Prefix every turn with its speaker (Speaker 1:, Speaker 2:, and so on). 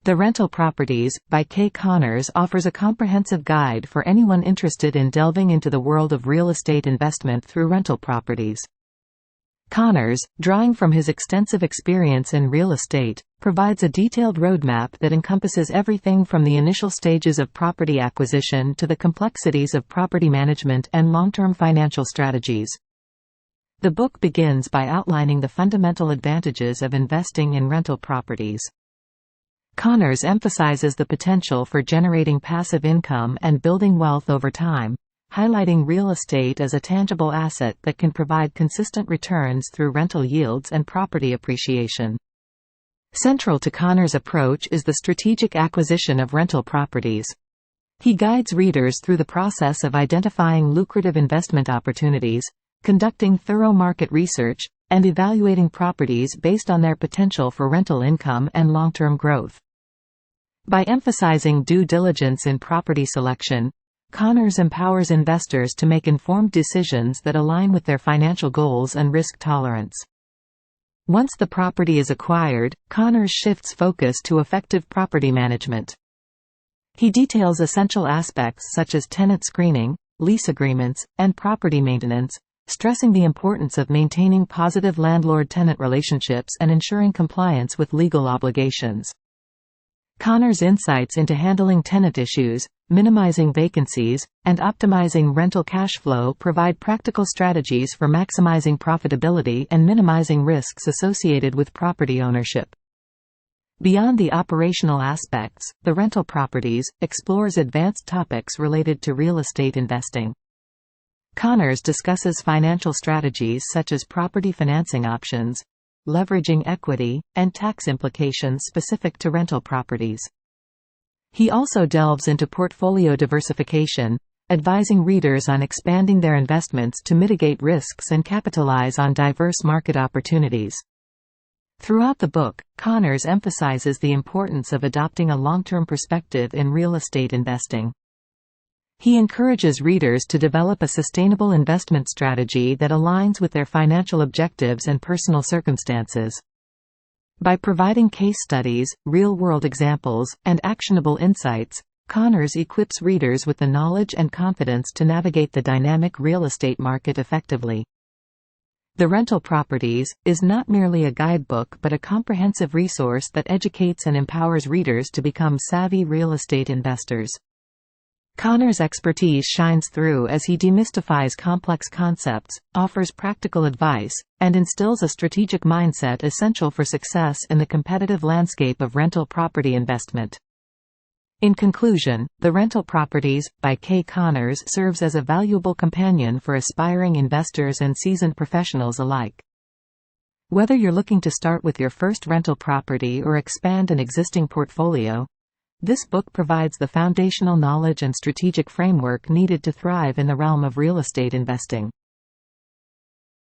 Speaker 1: The Rental Properties, by K. Connors, offers a comprehensive guide for anyone interested in delving into the world of real estate investment through rental properties. Connors, drawing from his extensive experience in real estate, provides a detailed roadmap that encompasses everything from the initial stages of property acquisition to the complexities of property management and long-term financial strategies. The book begins by outlining the fundamental advantages of investing in rental properties. Connors emphasizes the potential for generating passive income and building wealth over time, highlighting real estate as a tangible asset that can provide consistent returns through rental yields and property appreciation. Central to Connors' approach is the strategic acquisition of rental properties. He guides readers through the process of identifying lucrative investment opportunities, conducting thorough market research, and evaluating properties based on their potential for rental income and long-term growth. By emphasizing due diligence in property selection, Connors empowers investors to make informed decisions that align with their financial goals and risk tolerance. Once the property is acquired, Connors shifts focus to effective property management. He details essential aspects such as tenant screening, lease agreements, and property maintenance, stressing the importance of maintaining positive landlord-tenant relationships and ensuring compliance with legal obligations. Connors' insights into handling tenant issues, minimizing vacancies, and optimizing rental cash flow provide practical strategies for maximizing profitability and minimizing risks associated with property ownership. Beyond the operational aspects, The Rental Properties explores advanced topics related to real estate investing. Connors discusses financial strategies such as property financing options, leveraging equity, and tax implications specific to rental properties. He also delves into portfolio diversification, advising readers on expanding their investments to mitigate risks and capitalize on diverse market opportunities. Throughout the book, Connors emphasizes the importance of adopting a long-term perspective in real estate investing. He encourages readers to develop a sustainable investment strategy that aligns with their financial objectives and personal circumstances. By providing case studies, real-world examples, and actionable insights, Connors equips readers with the knowledge and confidence to navigate the dynamic real estate market effectively. The Rental Properties is not merely a guidebook but a comprehensive resource that educates and empowers readers to become savvy real estate investors. Connors' expertise shines through as he demystifies complex concepts, offers practical advice, and instills a strategic mindset essential for success in the competitive landscape of rental property investment. In conclusion, The Rental Properties, by K. Connors serves as a valuable companion for aspiring investors and seasoned professionals alike. Whether you're looking to start with your first rental property or expand an existing portfolio, this book provides the foundational knowledge and strategic framework needed to thrive in the realm of real estate investing.